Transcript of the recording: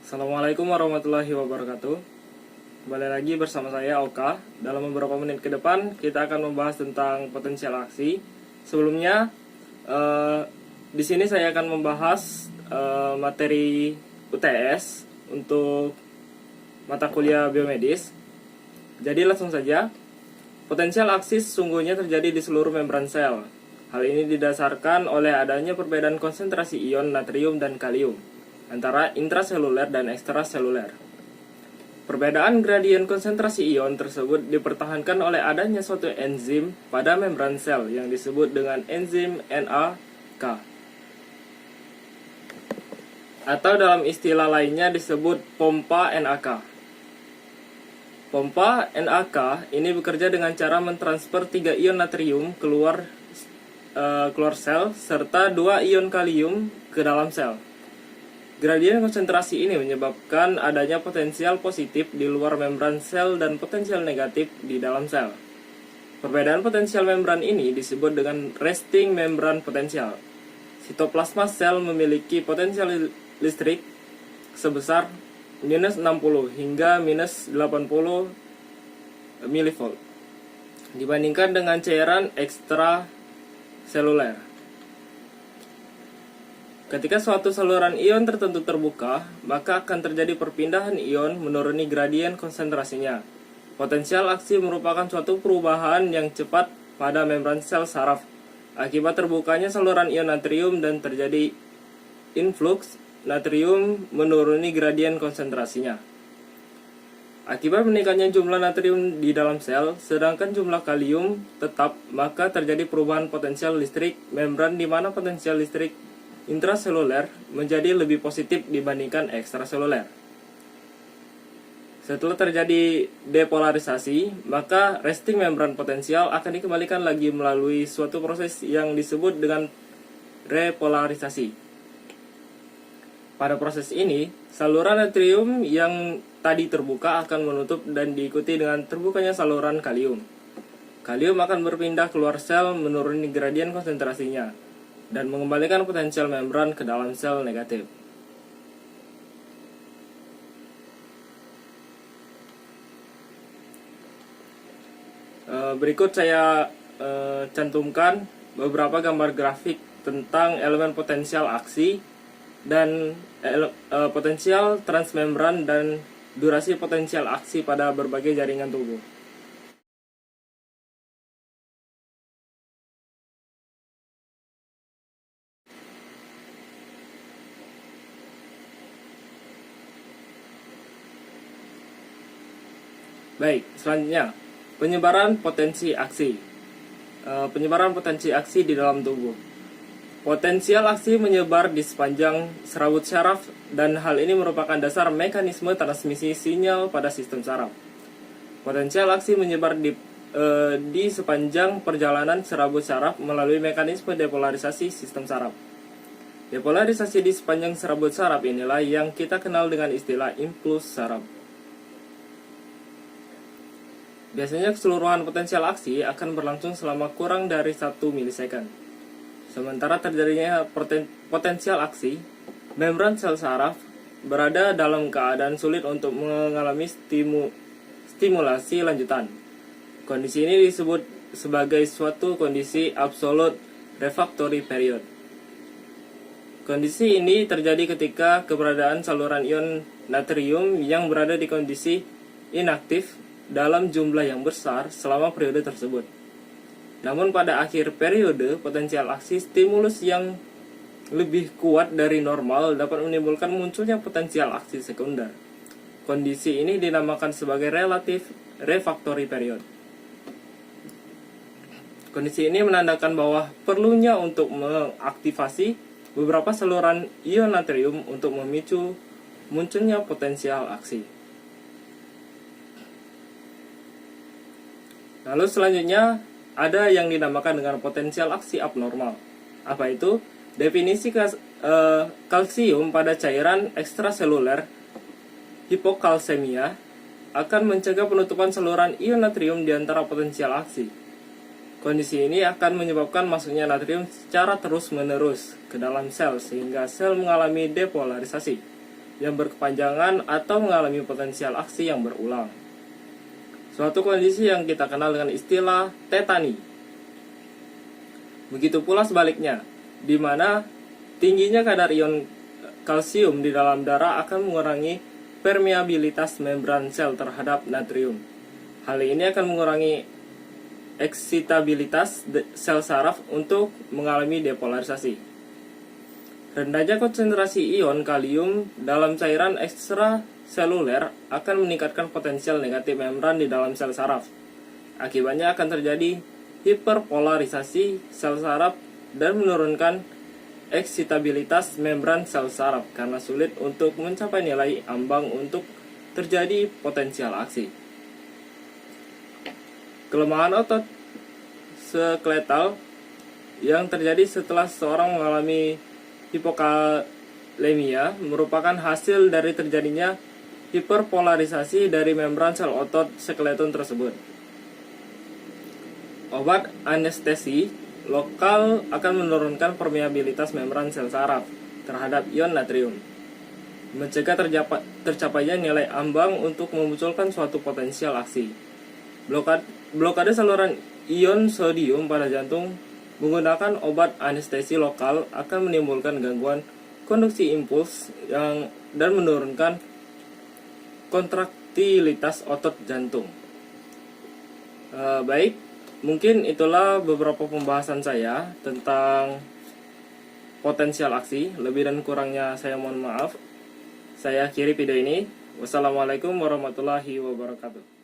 Assalamualaikum warahmatullahi wabarakatuh. Kembali lagi bersama saya Oka. Dalam beberapa menit ke depan kita akan membahas tentang potensial aksi. Sebelumnya di sini saya akan membahas materi UTS untuk mata kuliah biomedis. Jadi langsung saja. Potensial aksi sesungguhnya terjadi di seluruh membran sel. Hal ini didasarkan oleh adanya perbedaan konsentrasi ion natrium dan kalium antara intraseluler dan ekstraseluler. Perbedaan gradien konsentrasi ion tersebut dipertahankan oleh adanya suatu enzim pada membran sel yang disebut dengan enzim NAK, atau dalam istilah lainnya disebut pompa NAK. Pompa NAK ini bekerja dengan cara mentransfer 3 ion natrium keluar sel serta 2 ion kalium ke dalam sel. Gradien konsentrasi ini menyebabkan adanya potensial positif di luar membran sel dan potensial negatif di dalam sel. Perbedaan potensial membran ini disebut dengan resting membran potensial. Sitoplasma sel memiliki potensial listrik sebesar minus 60 hingga minus 80 mV dibandingkan dengan cairan ekstraseluler. Ketika suatu saluran ion tertentu terbuka, maka akan terjadi perpindahan ion menuruni gradien konsentrasinya. Potensial aksi merupakan suatu perubahan yang cepat pada membran sel saraf akibat terbukanya saluran ion natrium dan terjadi influx natrium menuruni gradien konsentrasinya. Akibat meningkatnya jumlah natrium di dalam sel, sedangkan jumlah kalium tetap, maka terjadi perubahan potensial listrik membran di mana potensial listrik intraseluler menjadi lebih positif dibandingkan ekstraseluler. Setelah terjadi depolarisasi, maka resting membran potensial akan dikembalikan lagi melalui suatu proses yang disebut dengan repolarisasi. Pada proses ini, saluran natrium yang tadi terbuka akan menutup dan diikuti dengan terbukanya saluran kalium. Kalium akan berpindah keluar sel menuruni gradien konsentrasinya dan mengembalikan potensial membran ke dalam sel negatif. Berikut saya cantumkan beberapa gambar grafik tentang elemen potensial aksi dan potensial transmembran dan durasi potensial aksi pada berbagai jaringan tubuh. Baik, selanjutnya penyebaran potensi aksi. Penyebaran potensi aksi di dalam tubuh. Potensial aksi menyebar di sepanjang serabut syaraf dan hal ini merupakan dasar mekanisme transmisi sinyal pada sistem saraf. Potensial aksi menyebar di sepanjang perjalanan serabut syaraf melalui mekanisme depolarisasi sistem saraf. Depolarisasi di sepanjang serabut saraf inilah yang kita kenal dengan istilah impuls saraf. Biasanya keseluruhan potensial aksi akan berlangsung selama kurang dari 1 milisecond. Sementara terjadinya potensial aksi, membran sel saraf berada dalam keadaan sulit untuk mengalami stimulasi lanjutan. Kondisi ini disebut sebagai suatu kondisi absolute refractory period. Kondisi ini terjadi ketika keberadaan saluran ion natrium yang berada di kondisi inaktif dalam jumlah yang besar selama periode tersebut. Namun pada akhir periode, potensial aksi stimulus yang lebih kuat dari normal dapat menimbulkan munculnya potensial aksi sekunder. Kondisi ini dinamakan sebagai relative refractory period. Kondisi ini menandakan bahwa perlunya untuk mengaktifasi beberapa saluran ion natrium untuk memicu munculnya potensial aksi. Lalu selanjutnya ada yang dinamakan dengan potensial aksi abnormal. Apa itu? Definisi kalsium pada cairan ekstraseluler hipokalsemia akan mencegah penutupan saluran ion natrium di antara potensial aksi. Kondisi ini akan menyebabkan masuknya natrium secara terus-menerus ke dalam sel sehingga sel mengalami depolarisasi. yang berkepanjangan atau mengalami potensial aksi yang berulang. Suatu kondisi yang kita kenal dengan istilah tetani. Begitu pula sebaliknya, di mana tingginya kadar ion kalsium di dalam darah akan mengurangi permeabilitas membran sel terhadap natrium. Hal ini akan mengurangi eksitabilitas sel saraf untuk mengalami depolarisasi. Rendahnya konsentrasi ion kalium dalam cairan ekstraseluler akan meningkatkan potensial negatif membran di dalam sel saraf. Akibatnya akan terjadi hiperpolarisasi sel saraf dan menurunkan eksitabilitas membran sel saraf karena sulit untuk mencapai nilai ambang untuk terjadi potensial aksi. Kelemahan otot skeletal yang terjadi setelah seseorang mengalami hipokalemia merupakan hasil dari terjadinya hiperpolarisasi dari membran sel otot skeleton tersebut. Obat anestesi lokal akan menurunkan permeabilitas membran sel saraf terhadap ion natrium, mencegah tercapainya nilai ambang untuk memunculkan suatu potensial aksi. Blokade saluran ion sodium pada jantung menggunakan obat anestesi lokal akan menimbulkan gangguan konduksi impuls dan menurunkan kontraktilitas otot jantung. Baik, mungkin itulah beberapa pembahasan saya tentang potensial aksi. Lebih dan kurangnya saya mohon maaf. Saya akhiri video ini. Wassalamualaikum warahmatullahi wabarakatuh.